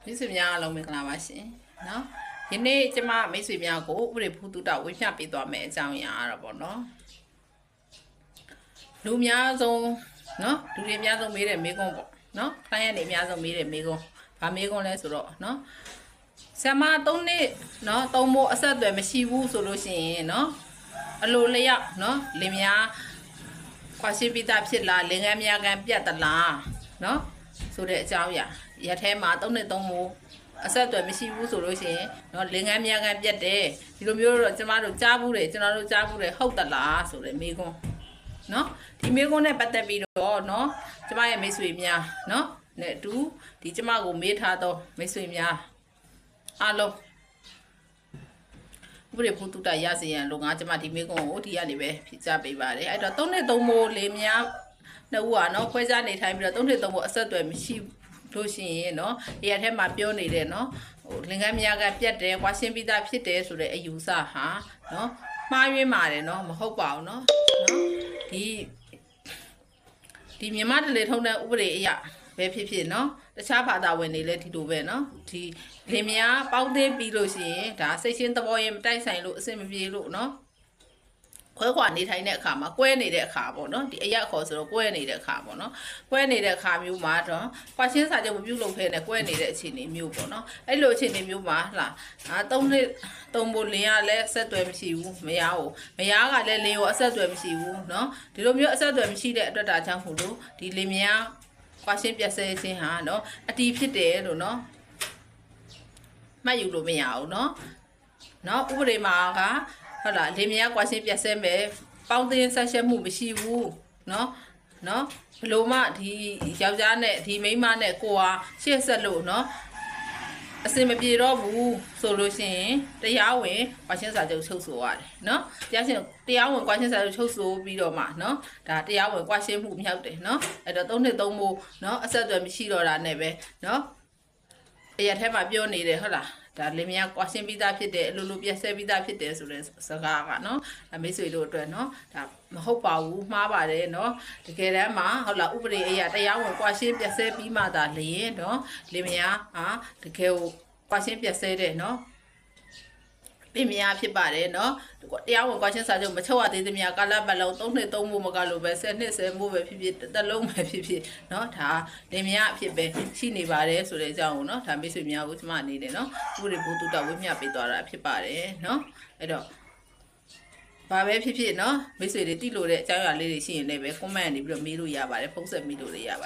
မိတ်ဆွေများအားလုံးမင်္ဂလာပါရှင်နော်ယနေ့ကျမမိတ်ဆွေများကိုဥပဒေဖူးတုတဝေမျှပေးသွားမယ်အကြောင်းအရာတော့ပေါ့နော်လူများဆုံးနော်လူတွေအများဆုံးမေးတဲ့မေးခွန်းပေါ့နော်တိုင်းရနေအများဆုံးမေးတဲ့မေးခွန်းဘာမေးခွန်းလဲဆိုတော့နော်ဆရာမ3နှစ်နော်3မို့အဆက်အသွယ်မရှိဘူးဆိုလို့ရှိရင်နော်အလိုလျောက်နော်လင်များခွာရှိပိတာဖြစ်လားလင်ငန်းများကပြတ်သလားနော်ဆိုတဲ့အကြောင်းအရာရထဲမှာ3နှစ်3မို့အဆက်အသွယ်မရှိဘူးဆိုလို့ရှိရင်နော်လင်ငန်းများကပြတ်တယ်ဒီလိုမျိုးတော့ကျမတို့ကြားဘူးတယ်ကျွန်တော်တို့ကြားဘူးတယ်ဟုတ်သလားဆိုတဲ့မေးခွန်းနော်ဒီမေးခွန်းနဲ့ပတ်သက်ပြီးတော့နော်ကျမရဲ့မိတ်ဆွေများနော်နဲ့အတူဒီကျမကိုမေးထားတော့မိတ်ဆွေများအားလုံးဥပဒေဖူးတုတရစေရန်လို့ငါကျမဒီမေးခွန်းကိုဒီကနေပဲဖြေချပေးပါတယ်အဲ့တော့3နှစ်3မို့လေများနှစ်ဦးอ่ะเนาะခွဲခြားနေထိုင်ပြီးတော့3နှစ်3မို့အဆက်အသွယ်မရှိလို့ရှိရင်เนาะဒီအထက်မှာပြောနေတယ်เนาะဟိုလင်္ကာများကပြတ်တယ်ကွာရှင်းပြီးသားဖြစ်တယ်ဆိုတဲ့အယူဆဟာเนาะမှားယွင်းပါတယ်เนาะမဟုတ်ပါဘူးเนาะဒီမြန်မာတလေထုံးတဲ့ဥပဒေအရပဲဖြစ်ဖြစ်เนาะတခြားဘာသာဝင်တွေလည်းဒီလိုပဲเนาะဒီလင်မယားပေါင်းသေးပြီးလို့ရှိရင်ဒါစိတ်ရှင်းသဘောရင်မတိုက်ဆိုင်လို့အဆင်မပြေလို့เนาะခွဲခွာနေထိုင်တဲ့အခါမှာကွဲနေတဲ့အခါပေါ့နော်ဒီအရက်ခေါ်ဆိုတော့ကွဲနေတဲ့အခါပေါ့နော်ကွဲနေတဲ့အခါမျိုးမှာတော့ကွာရှင်းစာချုပ်မပြုလုပ်ဖဲနဲ့ကွဲနေတဲ့အခြေအနေမျိုးပေါ့နော်အဲ့လိုအခြေအနေမျိုးမှာဟာ3နှစ်3မို့လင်းရလဲအဆက်အသွယ်မရှိဘူးမယားကိုမယားကလည်းလင်းကိုအဆက်အသွယ်မရှိဘူးနော်ဒီလိုမျိုးအဆက်အသွယ်မရှိတဲ့အတွက်ဒါကြောင့်မို့လို့ဒီလင်းမယားကွာရှင်းပြတ်ဆဲခြင်းဟာနော်အတီးဖြစ်တယ်လို့နော်မှတ်ယူလို့မရဘူးနော်ဥပဒေမှာကဟုတ်လားလင်မယားကွာရှင်းပြတ်ဆဲမယ်ပေါင်းတင်ဆက်ရှက်မှုမရှိဘူးเนาะဘလို့မှဒီယောက်ျားနဲ့ဒီမိန်းမနဲ့ကိုဟာရှေ့ဆက်လို့เนาะအစင်မပြေတော့ဘူးဆိုလို့ရှိရင်တရားဝင်ကွာရှင်းစာချုပ်ချုပ်ဆိုရတယ်เนาะတရားဝင်ကွာရှင်းစာချုပ်ချုပ်ဆိုပြီးတော့မှเนาะဒါတရားဝင်ကွာရှင်းမှုမြောက်တယ်เนาะအဲ့တော့3နှစ်3မို့เนาะအဆက်အသွယ်မရှိတော့တာနဲ့ပဲเนาะအရာထဲမှာပြောနေတယ်ဟုတ်လားဒါလင်မယားကွာရှင်းပြီးသားဖြစ်တယ်အလိုလိုပြည့်စဲပြီးသားဖြစ်တယ်ဆိုတဲ့စကားကနော်ဒါမိတ်ဆွေတို့အတွက်နော်ဒါမဟုတ်ပါဘူးမှားပါတယ်နော်တကယ်တမ်းမှာဟုတ်လားဥပဒေအရာတရားဝင်ကွာရှင်းပြည့်စဲပြီးမှသာလျင်နော်လင်မယားဟာတကယ်ကိုကွာရှင်းပြည့်စဲတယ်နော်လင်မယားဖြစ်ပါတယ်နော်တရားဝင်ကွာရှင်းစာချုပ်မချုပ်ရသေးသမျှကာလပတ်လုံး3နှစ်3မို့မကလို့ပဲ10နှစ်10မို့ပဲဖြစ်ဖြစ်တစ်လုံးပဲဖြစ်ဖြစ်နော်ဒါလင်မယားအဖြစ်ပဲရှိနေပါတယ်ဆိုတဲ့အကြောင်းကိုနော်ဒါမိတ်ဆွေများကိုကျွန်မအနေနဲ့နော်ဥပဒေဘုသူတော်ဝိမျှပေးသွားတာဖြစ်ပါတယ်နော်အဲ့တော့ဘာပဲဖြစ်ဖြစ်နော်မိတ်ဆွေတွေတိလို့တဲ့အကြောင်းအရာလေးတွေရှိရင်လည်းပဲ comment နေပြီးတော့မေးလို့ရပါတယ်ဖုန်းဆက်မေးလို့လည်းရပါ